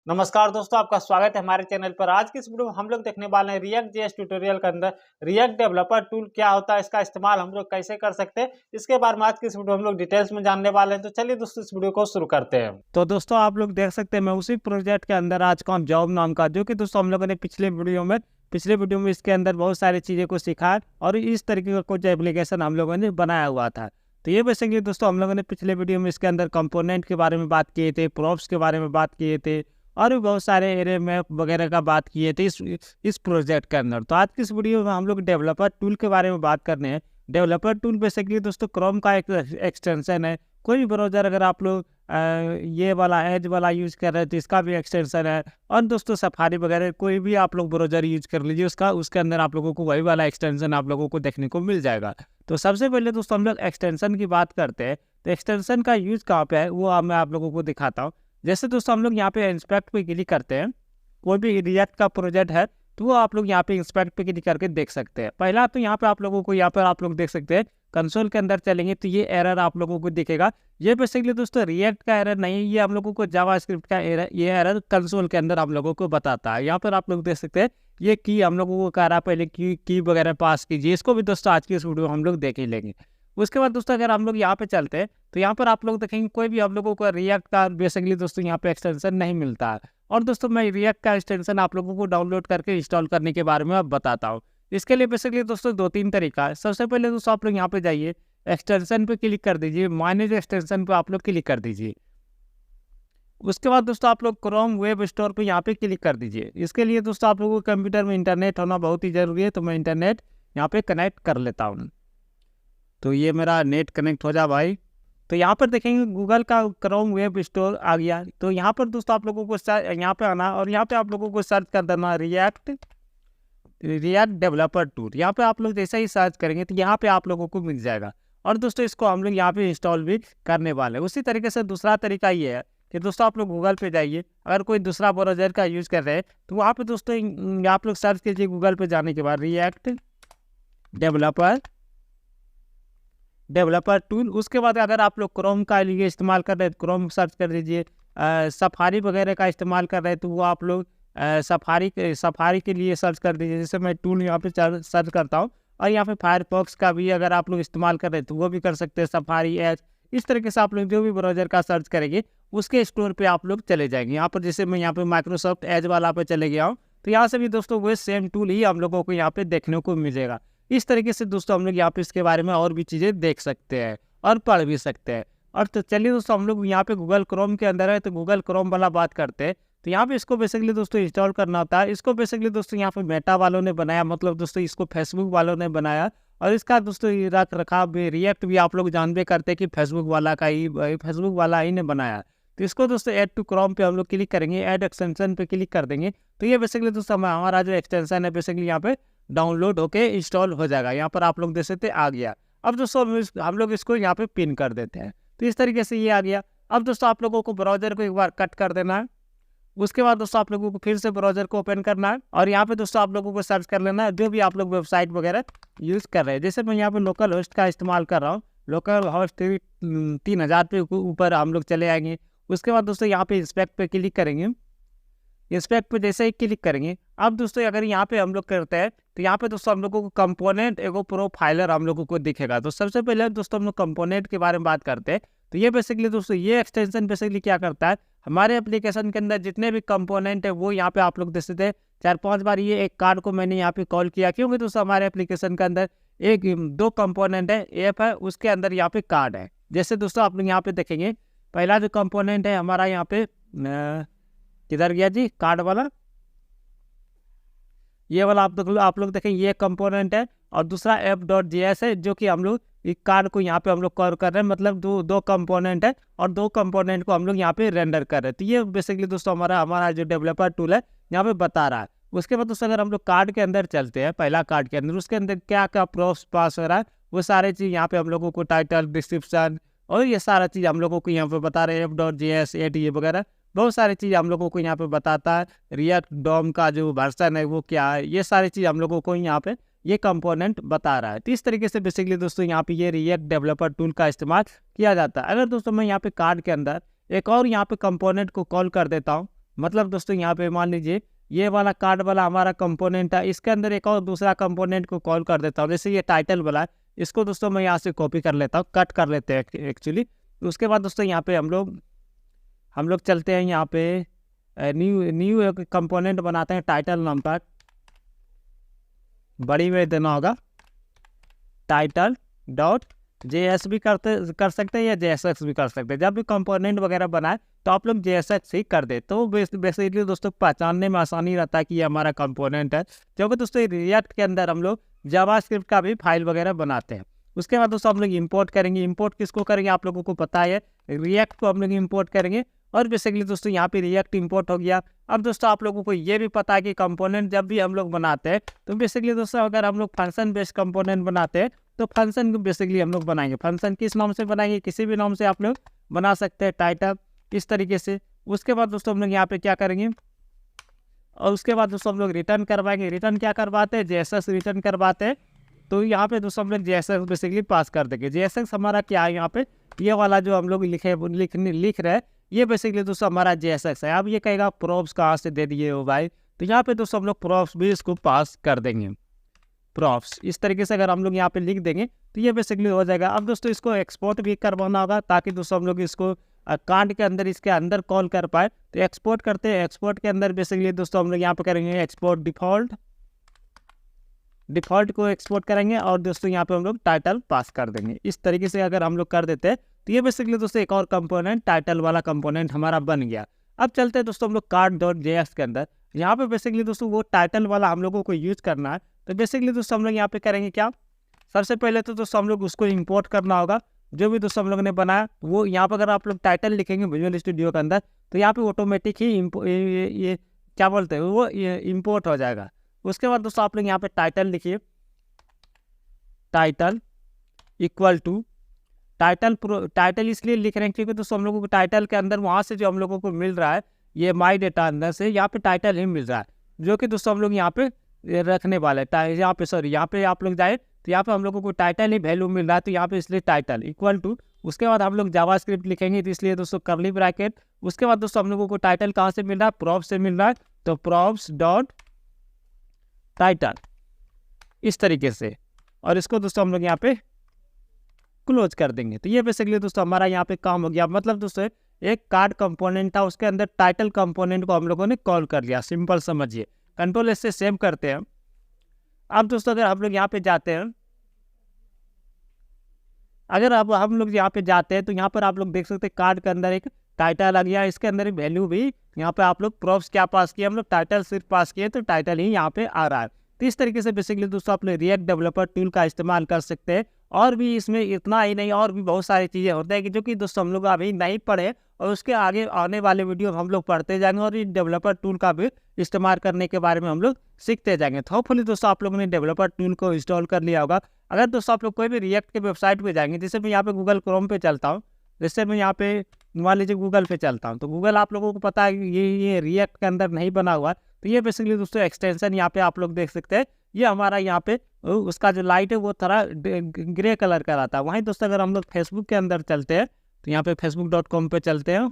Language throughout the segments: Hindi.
नमस्कार दोस्तों, आपका स्वागत है हमारे चैनल पर। आज की इस वीडियो में हम लोग देखने वाले हैं रिएक्ट जेएस ट्यूटोरियल के अंदर रिएक्ट डेवलपर टूल क्या होता है, इसका इस्तेमाल हम लोग कैसे कर सकते हैं, इसके बारे में आज की इस वीडियो हम लोग डिटेल्स में जानने वाले हैं। तो चलिए दोस्तों इस वीडियो को शुरू करते हैं। तो दोस्तों आप लोग देख सकते हैं मैं उसी प्रोजेक्ट के अंदर आज का जॉब नाम का, जो कि दोस्तों हम लोगों ने पिछले वीडियो में इसके अंदर बहुत सारी चीज़ें को सीखा और इस तरीके का कुछ एप्लीकेशन हम लोगों ने बनाया हुआ था। तो ये बेसिकली दोस्तों हम लोगों ने पिछले वीडियो में इसके अंदर कंपोनेंट के बारे में बात किए थे, प्रॉप्स के बारे में बात किए थे और भी बहुत सारे एरे मैप वगैरह का बात किए थे इस प्रोजेक्ट के अंदर। तो आज की इस वीडियो में हम लोग डेवलपर टूल के बारे में बात करने हैं। डेवलपर टूल बेसिकली दोस्तों क्रोम का एक एक्सटेंशन है। कोई भी ब्राउज़र अगर आप लोग ये वाला एज वाला यूज़ कर रहे हैं तो इसका भी एक्सटेंशन है। और दोस्तों सफारी वगैरह कोई भी आप लोग ब्राउज़र यूज़ कर लीजिए, उसके अंदर आप लोगों को वही वाला एक्सटेंशन आप लोगों को देखने को मिल जाएगा। तो सबसे पहले दोस्तों हम लोग एक्सटेंशन की बात करते हैं। तो एक्सटेंशन का यूज़ कहाँ पे है वो मैं आप लोगों को दिखाता हूँ। जैसे दोस्तों हम लोग यहाँ पे इंस्पेक्ट पे क्लिक करते हैं, कोई भी रिएक्ट का प्रोजेक्ट है तो वो आप लोग यहाँ पे इंस्पेक्ट पे क्लिक करके देख सकते हैं। पहला तो यहाँ पे आप लोगों को आप लोग देख सकते हैं कंसोल के अंदर चलेंगे तो ये एरर आप लोगों को दिखेगा। ये बेसिकली दोस्तों रिएक्ट का एरर नहीं है, ये हम लोगों को जावास्क्रिप्ट का एरर, ये एरर कंसोल के अंदर हम लोगों को बताता है। यहाँ पर आप लोग देख सकते हैं ये की हम लोगों को कह रहा है पहले की वगैरह पास कीजिए। इसको भी दोस्तों आज की इस वीडियो हम लोग देख ही लेंगे। उसके बाद दोस्तों अगर हम लोग यहाँ पे चलते हैं तो यहाँ पर आप लोग देखेंगे कोई भी आप लोगों को रिएक्ट का बेसिकली दोस्तों यहाँ पे एक्सटेंशन नहीं मिलता है। और दोस्तों मैं रिएक्ट का एक्सटेंशन आप लोगों को डाउनलोड करके इंस्टॉल करने के बारे में अब बताता हूँ। इसके लिए बेसिकली दोस्तों 2-3 तरीका है। सबसे पहले दोस्तों आप लोग यहाँ पे जाइए, एक्सटेंशन पे क्लिक कर दीजिए, मैनेज एक्सटेंशन पे आप लोग क्लिक कर दीजिए। उसके बाद दोस्तों आप लोग क्रोम वेब स्टोर पे यहाँ पे क्लिक कर दीजिए। इसके लिए दोस्तों आप लोगों को कंप्यूटर में इंटरनेट होना बहुत ही ज़रूरी है, तो मैं इंटरनेट यहाँ पे कनेक्ट कर लेता हूँ। तो ये मेरा नेट कनेक्ट हो जा भाई। तो यहाँ पर देखेंगे गूगल का क्रोम वेब स्टोर आ गया। तो यहाँ पर दोस्तों आप लोगों को यहाँ पे आना और यहाँ पे आप लोगों को सर्च कर देना रिएक्ट डेवलपर टूल। यहाँ पे आप लोग जैसे ही सर्च करेंगे तो यहाँ पे आप लोगों को मिल जाएगा। और दोस्तों इसको हम लोग यहाँ पे इंस्टॉल भी करने वाले हैं। उसी तरीके से दूसरा तरीका ये है कि दोस्तों आप लोग गूगल पे जाइए, अगर कोई दूसरा ब्राउज़र का यूज़ कर रहे हैं तो वहाँ पे दोस्तों आप लोग सर्च कीजिए गूगल पे जाने के बाद रिएक्ट डेवलपर टूल। उसके बाद अगर आप लोग क्रोम का लिए इस्तेमाल कर रहे हैं तो क्रोम सर्च कर दीजिए। सफारी वगैरह का इस्तेमाल कर रहे हैं तो वो आप लोग सफारी के लिए सर्च कर दीजिए। जैसे मैं टूल यहाँ पे सर्च करता हूँ। और यहाँ पे फायरफॉक्स का भी अगर आप लोग इस्तेमाल कर रहे हैं तो वो भी कर सकते हैं, सफारी एज। इस तरीके से आप लोग जो भी ब्राउज़र का सर्च करेंगे उसके स्टोर पे आप लोग चले जाएंगे। यहाँ पर जैसे मैं यहाँ पे माइक्रोसॉफ्ट एज वाला पे चले गया हूँ तो यहाँ से भी दोस्तों वो सेम टूल ही हम लोगों को यहाँ पे देखने को मिलेगा। इस तरीके से दोस्तों हम लोग यहाँ पे इसके बारे में और भी चीज़ें देख सकते हैं और पढ़ भी सकते हैं। और तो चलिए दोस्तों हम लोग यहाँ पे गूगल क्रोम के अंदर है तो गूगल क्रोम वाला बात करते हैं। तो यहाँ पे इसको बेसिकली दोस्तों इंस्टॉल करना होता है। इसको बेसिकली दोस्तों यहाँ पे मेटा वालों ने बनाया, मतलब दोस्तों इसको फेसबुक वालों ने बनाया। और इसका दोस्तों रख रखाव भी रिएक्ट भी आप लोग जानबे करते हैं कि फेसबुक वाला ही ने बनाया। तो इसको दोस्तों ऐड टू क्रोम पे हम लोग क्लिक करेंगे, ऐड एक्सटेंशन पे क्लिक कर देंगे तो ये बेसिकली दोस्तों हमारा जो एक्सटेंशन है बेसिकली यहाँ पे डाउनलोड होके इंस्टॉल हो जाएगा। यहाँ पर आप लोग देख सकते आ गया। अब दोस्तों हम लोग इसको यहाँ पे पिन कर देते हैं। तो इस तरीके से ये आ गया। अब दोस्तों आप लोगों को ब्राउज़र को एक बार कट कर देना है। उसके बाद दोस्तों आप लोगों को फिर से ब्राउज़र को ओपन करना है और यहाँ पे दोस्तों आप लोगों को सर्च कर लेना है जो भी आप लोग वेबसाइट वगैरह यूज़ कर रहे हैं। जैसे मैं यहाँ पे लोकल होस्ट का इस्तेमाल कर रहा हूँ, लोकल होस्ट 3000 पे ऊपर हम लोग चले आएंगे। उसके बाद दोस्तों यहाँ पे इंस्पेक्ट पे क्लिक करेंगे। इंस्पेक्ट पे जैसे ही क्लिक करेंगे अब दोस्तों अगर यहाँ पे हम लोग करते हैं तो यहाँ पे दोस्तों हम लोगों को कंपोनेंट एगो प्रोफाइलर हम लोगों को दिखेगा। तो सबसे पहले दोस्तों हम लोग कंपोनेंट के बारे में बात करते हैं। तो ये बेसिकली दोस्तों ये एक्सटेंशन बेसिकली क्या करता है, हमारे एप्लीकेशन के अंदर जितने भी कंपोनेंट है वो यहाँ पे आप लोग देख सकते हैं। 4-5 बार ये एक कार्ड को मैंने यहाँ पे कॉल किया क्योंकि दोस्तों हमारे एप्लीकेशन के अंदर 2 कंपोनेंट है, ऐप है, उसके अंदर यहाँ पे कार्ड है। जैसे दोस्तों आप लोग यहाँ पे देखेंगे पहला जो कंपोनेंट है हमारा यहाँ पे किधर गया जी, कार्ड वाला, ये वाला आप लोग देखें ये कंपोनेंट है। और दूसरा app.js है जो कि हम लोग एक कार्ड को यहाँ पे हम लोग कॉल कर रहे हैं, मतलब दो कंपोनेंट है और 2 कंपोनेंट को हम लोग यहाँ पे रेंडर कर रहे हैं। तो ये बेसिकली दोस्तों हमारा जो डेवलपर टूल है यहाँ पे बता रहा है। उसके बाद दोस्तों अगर हम लोग कार्ड के अंदर चलते हैं, पहला कार्ड के अंदर, उसके अंदर क्या क्या प्रॉप्स पास हो रहा है वो सारे चीज़ यहाँ पे हम लोगों को टाइटल, डिस्क्रिप्शन और ये सारा चीज़ हम लोगों को यहाँ पे बता रहे हैं। app.js ये वगैरह बहुत सारी चीज़ हम लोगों को यहाँ पे बताता है। रिएक्ट डॉम का जो वर्जन है वो क्या है, ये सारी चीज़ हम लोगों को यहाँ पे ये कंपोनेंट बता रहा है। तो इस तरीके से बेसिकली दोस्तों यहाँ पे ये रिएक्ट डेवलपर टूल का इस्तेमाल किया जाता है। अगर दोस्तों मैं यहाँ पे कार्ड के अंदर एक और यहाँ पे कंपोनेंट को कॉल कर देता हूँ, मतलब दोस्तों यहाँ पे मान लीजिए ये वाला कार्ड वाला हमारा कंपोनेंट है, इसके अंदर एक और दूसरा कंपोनेंट को कॉल कर देता हूँ। जैसे ये टाइटल वाला है, इसको दोस्तों मैं यहाँ से कॉपी कर लेता हूँ, कट कर लेते हैं एक्चुअली। उसके बाद दोस्तों यहाँ पे हम लोग चलते हैं यहाँ पे न्यू एक कंपोनेंट बनाते हैं टाइटल नाम का, बड़ी में देना होगा टाइटल डॉट JS भी कर सकते हैं या JSX भी कर सकते हैं। जब भी कंपोनेंट वगैरह बनाए तो आप लोग JSX ही कर दे, तो बेसिकली दोस्तों पहचानने में आसानी रहता है कि ये हमारा कंपोनेंट है। क्योंकि दोस्तों रिएक्ट के अंदर हम लोग जावास्क्रिप्ट का भी फाइल वगैरह बनाते हैं। उसके बाद दोस्तों हम लोग इंपोर्ट करेंगे। इंपोर्ट किसको करेंगे आप लोगों को पता है, रिएक्ट को हम लोग इंपोर्ट करेंगे। और बेसिकली दोस्तों यहाँ पे रिएक्ट इंपोर्ट हो गया। अब दोस्तों आप लोगों को ये भी पता है कि कंपोनेंट जब भी हम लोग बनाते हैं तो बेसिकली दोस्तों अगर हम लोग फंक्शन बेस्ड कंपोनेंट बनाते हैं तो फंक्शन को बेसिकली हम लोग बनाएंगे। फंक्शन किस नाम से बनाएंगे, किसी भी नाम से आप लोग बना सकते हैं, टाइटल इस तरीके से। उसके बाद दोस्तों हम लोग यहाँ पे क्या करेंगे, और उसके बाद दोस्तों हम लोग रिटर्न करवाएंगे। रिटर्न क्या करवाते हैं, JSX रिटर्न करवाते हैं। तो यहाँ पे दोस्तों हम लोग JSX बेसिकली पास कर देंगे। JSX हमारा क्या है, यहाँ पे ये वाला जो हम लोग लिख रहे हैं ये बेसिकली दोस्तों हमारा JSX है। अब ये कहेगा प्रॉप्स कहाँ से दे दिए हो भाई, तो यहाँ पे दोस्तों हम लोग प्रॉप्स भी इसको पास कर देंगे। प्रॉप्स इस तरीके से अगर हम लोग यहाँ पे लिख देंगे तो ये बेसिकली हो जाएगा। अब दोस्तों इसको एक्सपोर्ट भी करवाना होगा ताकि दोस्तों हम लोग इसको कार्ड के अंदर इसके अंदर कॉल कर पाए। तो एक्सपोर्ट करते हैं। एक्सपोर्ट के अंदर बेसिकली दोस्तों हम लोग यहाँ पे करेंगे एक्सपोर्ट डिफ़ॉल्ट को एक्सपोर्ट करेंगे और दोस्तों यहाँ पे हम लोग टाइटल पास कर देंगे। इस तरीके से अगर हम लोग कर देते हैं तो ये बेसिकली दोस्तों एक और कंपोनेंट टाइटल वाला कंपोनेंट हमारा बन गया। अब चलते हैं दोस्तों हम लोग कार्ड.js के अंदर। यहाँ पे बेसिकली दोस्तों वो टाइटल वाला हम लोगों को यूज करना है। तो बेसिकली दोस्तों हम लोग यहाँ पे करेंगे क्या, सबसे पहले तो दोस्तों हम लोग उसको इंपोर्ट करना होगा। जो भी दोस्तों हम लोग ने बनाया वो यहाँ पर अगर आप लोग टाइटल लिखेंगे विजुअल स्टूडियो के अंदर तो यहाँ पे ऑटोमेटिक ही ये क्या बोलते हैं वो इम्पोर्ट हो जाएगा। उसके बाद दोस्तों आप लोग यहाँ पे टाइटल लिखिए, टाइटल इक्वल टू टाइटल इसलिए लिख रहे हैं क्योंकि दोस्तों हम लोगों को टाइटल के अंदर वहाँ से जो हम लोगों को मिल रहा है ये माई डेटा अंदर से यहाँ पे टाइटल ही मिल रहा है, जो कि दोस्तों हम लोग यहाँ पे रखने वाले हैं। यहाँ पे आप लोग जाए तो यहाँ पे हम लोगों को टाइटल ही वैल्यू मिल रहा है, तो यहाँ पे इसलिए टाइटल इक्वल टू। उसके बाद हम लोग जावास्क्रिप्ट लिखेंगे तो इसलिए दोस्तों कर्ली ब्रैकेट। उसके बाद दोस्तों हम लोगों को टाइटल कहाँ से मिल रहा है, प्रॉप्स से मिल रहा है, तो प्रॉप्स डॉट टाइटल इस तरीके से। और इसको दोस्तों हम लोग यहाँ पे क्लोज कर देंगे। तो ये बेसिकली दोस्तों हमारा यहाँ पे काम हो गया। मतलब दोस्तों एक कार्ड कंपोनेंट था उसके अंदर टाइटल कंपोनेंट को हम लोगों ने कॉल कर लिया, सिंपल समझिए। कंट्रोल से सेव करते हैं। अब दोस्तों अगर हम लोग यहाँ पे जाते हैं, अगर अब हम लोग यहाँ पे जाते हैं तो यहाँ पर आप लोग देख सकते हैं कार्ड के अंदर एक टाइटल आ गया, इसके अंदर एक वैल्यू भी यहाँ पे आप लोग प्रॉप्स क्या पास किए, हम लोग टाइटल सिर्फ पास किए तो टाइटल ही यहाँ पे आ रहा है। तो इस तरीके से बेसिकली दोस्तों आप लोग रिएक्ट डेवलपर टूल का इस्तेमाल कर सकते हैं। और भी इसमें इतना ही नहीं, और भी बहुत सारी चीज़ें होती हैं कि जो कि दोस्तों हम लोग अभी नहीं पढ़े और उसके आगे आने वाले वीडियो हम लोग पढ़ते जाएंगे और इस डेवलपर टूल का भी इस्तेमाल करने के बारे में हम लोग सीखते जाएंगे। तो होपफुली दोस्तों आप लोगों ने डेवलपर टूल को इंस्टॉल कर लिया होगा। अगर दोस्तों आप लोग कोई भी रिएक्ट के वेबसाइट पे जाएंगे, जैसे मैं यहाँ पे गूगल क्रोम पे चलता हूँ, जैसे मैं यहाँ पे मान लीजिए गूगल पे चलता हूँ, तो गूगल आप लोगों को पता है कि ये रिएक्ट के अंदर नहीं बना हुआ। तो ये बेसिकली दोस्तों एक्सटेंशन यहाँ पे आप लोग देख सकते हैं, ये हमारा यहाँ पे उसका जो लाइट है वो थोड़ा ग्रे कलर का रहता है। वहीं दोस्तों अगर हम लोग फेसबुक के अंदर चलते हैं तो यहाँ पे facebook.com पे चलते हैं,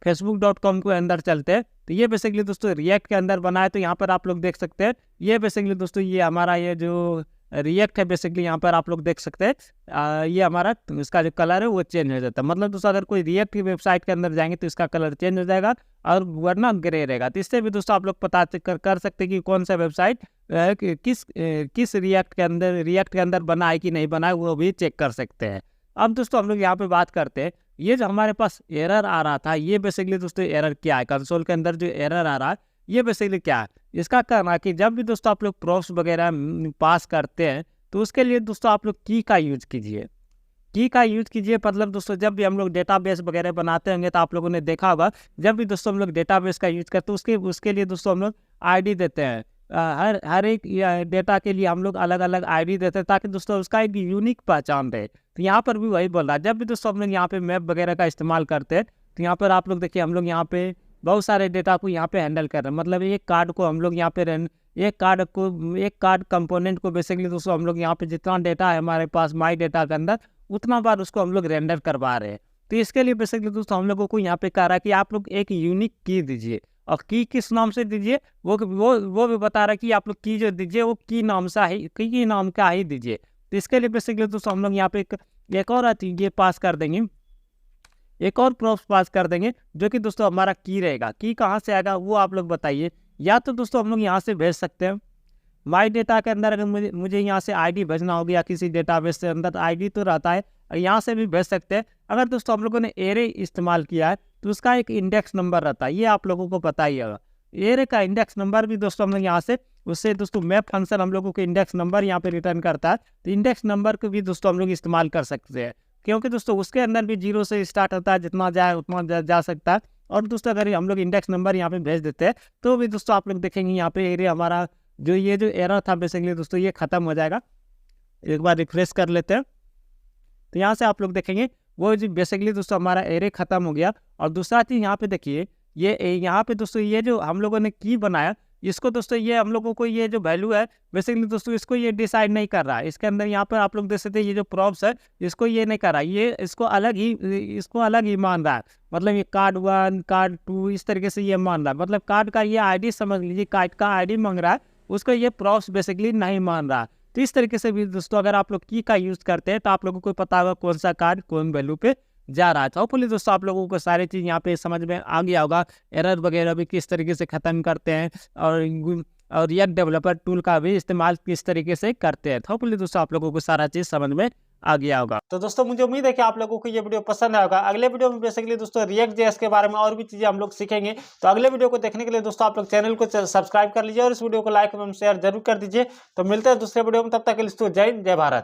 facebook.com के अंदर चलते हैं तो ये बेसिकली दोस्तों रिएक्ट के अंदर बना है। तो यहाँ पर आप लोग देख सकते हैं ये बेसिकली दोस्तों ये हमारा ये जो रिएक्ट है बेसिकली यहाँ पर आप लोग देख सकते हैं ये हमारा इसका जो कलर है वो चेंज हो जाता है। मतलब दोस्तों अगर कोई रिएक्ट की वेबसाइट के अंदर जाएंगे तो इसका कलर चेंज हो जाएगा और वरना ग्रे रहेगा। तो इससे भी दोस्तों आप लोग पता कर सकते हैं कि कौन सा वेबसाइट किस रिएक्ट के अंदर बना है कि नहीं बना है, वो भी चेक कर सकते हैं। अब दोस्तों हम लोग यहाँ पे बात करते हैं, ये जो हमारे पास एरर आ रहा था ये बेसिकली दोस्तों एरर क्या है, कंसोल के अंदर जो एरर आ रहा है ये बेसिकली क्या है। इसका कहना है कि जब भी दोस्तों आप लोग प्रॉप्स वगैरह पास करते हैं तो उसके लिए दोस्तों आप लोग की का यूज कीजिए, की का यूज कीजिए। मतलब दोस्तों जब भी हम लोग डेटाबेस वगैरह बनाते होंगे तो आप लोगों ने देखा होगा, जब भी दोस्तों हम लोग डेटाबेस का यूज करते हैं उसके लिए दोस्तों हम लोग आईडी देते हैं। हर एक डेटा के लिए हम लोग अलग अलग आईडी देते हैं ताकि दोस्तों उसका एक यूनिक पहचान रहे। तो यहाँ पर भी वही बोल रहा है, जब भी दोस्तों हम लोग यहाँ पे मैप वगैरह का इस्तेमाल करते हैं तो यहाँ पर आप लोग देखिए हम लोग यहाँ पे बहुत सारे डेटा को यहाँ पे हैंडल कर रहे हैं। मतलब एक कार्ड को हम लोग यहाँ पे एक कार्ड कंपोनेंट को बेसिकली दोस्तों हम लोग यहाँ पे जितना डेटा है हमारे पास माई डेटा के अंदर उतना बार उसको हम लोग रेंडर करवा रहे हैं। तो इसके लिए बेसिकली दोस्तों हम लोगों को यहाँ पे कह रहा है कि आप लोग एक यूनिक की दीजिए, और की किस नाम से दीजिए वो भी बता रहा है कि आप लोग की जो दीजिए वो की नाम से ही की नाम का ही दीजिए। तो इसके लिए बेसिकली दोस्तों हम लोग यहाँ पे एक और ये पास कर देंगे, एक और प्रॉप्स पास कर देंगे जो कि दोस्तों हमारा की रहेगा। की कहाँ से आएगा वो आप लोग बताइए। या तो दोस्तों हम लोग यहाँ से भेज सकते हैं माई डेटा के अंदर, अगर मुझे यहाँ से आईडी भेजना होगी या किसी डेटाबेस के अंदर आईडी तो रहता है, और यहाँ से भी भेज सकते हैं। अगर दोस्तों हम लोगों ने एरे इस्तेमाल किया है तो उसका एक इंडेक्स नंबर रहता है, ये आप लोगों को पता ही होगा। एरे का इंडेक्स नंबर भी दोस्तों हम लोग यहाँ से उससे दोस्तों मैप फंक्शन हम लोगों को इंडेक्स नंबर यहाँ पे रिटर्न करता है, तो इंडेक्स नंबर को भी दोस्तों हम लोग इस्तेमाल कर सकते हैं, क्योंकि दोस्तों उसके अंदर भी 0 से स्टार्ट होता है, जितना जाए उतना जा सकता है। और दोस्तों अगर हम लोग इंडेक्स नंबर यहाँ पे भेज देते हैं तो भी दोस्तों आप लोग देखेंगे यहाँ पे एरे हमारा जो एरर था बेसिकली दोस्तों ये खत्म हो जाएगा। एक बार रिफ्रेश कर लेते हैं तो यहाँ से आप लोग देखेंगे वो जो बेसिकली दोस्तों हमारा एरे खत्म हो गया। और दूसरा चीज़ यहाँ पे देखिए, ये यहाँ पे दोस्तों ये जो हम लोगों ने की बनाया, इसको दोस्तों ये हम लोगों को ये जो वैल्यू है बेसिकली दोस्तों इसको ये डिसाइड नहीं कर रहा है। इसके अंदर यहाँ पर आप लोग देख सकते हैं ये जो प्रॉप्स है इसको ये नहीं कर रहा है, ये इसको अलग ही मान रहा है। मतलब ये कार्ड 1 कार्ड 2 इस तरीके से ये मान रहा है, मतलब कार्ड का ये आईडी समझ लीजिए, कार्ड का आईडी मांग रहा है, उसको ये प्रॉप्स बेसिकली नहीं मान रहा। तो इस तरीके से भी दोस्तों अगर आप लोग की का यूज़ करते हैं तो आप लोगों को पता होगा कौन सा कार्ड कौन वैल्यू पे जा रहा है। तो होपफुली दोस्तों आप लोगों को सारी चीज़ यहाँ पे समझ में आ गया होगा, एरर वगैरह भी किस तरीके से ख़त्म करते हैं, और रिएक्ट डेवलपर टूल का भी इस्तेमाल किस तरीके से करते हैं। तो होपफुली दोस्तों आप लोगों को सारा चीज़ समझ में आ गया होगा। तो दोस्तों मुझे उम्मीद है कि आप लोगों को ये वीडियो पसंद आएगा। अगले वीडियो में बेसिकली दोस्तों रिएक्ट जेएस के बारे में और भी चीज़ें हम लोग सीखेंगे। तो अगले वीडियो को देखने के लिए दोस्तों आप लोग चैनल को सब्सक्राइब कर लीजिए और इस वीडियो को लाइक एवं शेयर जरूर कर दीजिए। तो मिलते हैं दूसरे वीडियो में, तब तक के लिए दोस्तों जय हिंद जय भारत।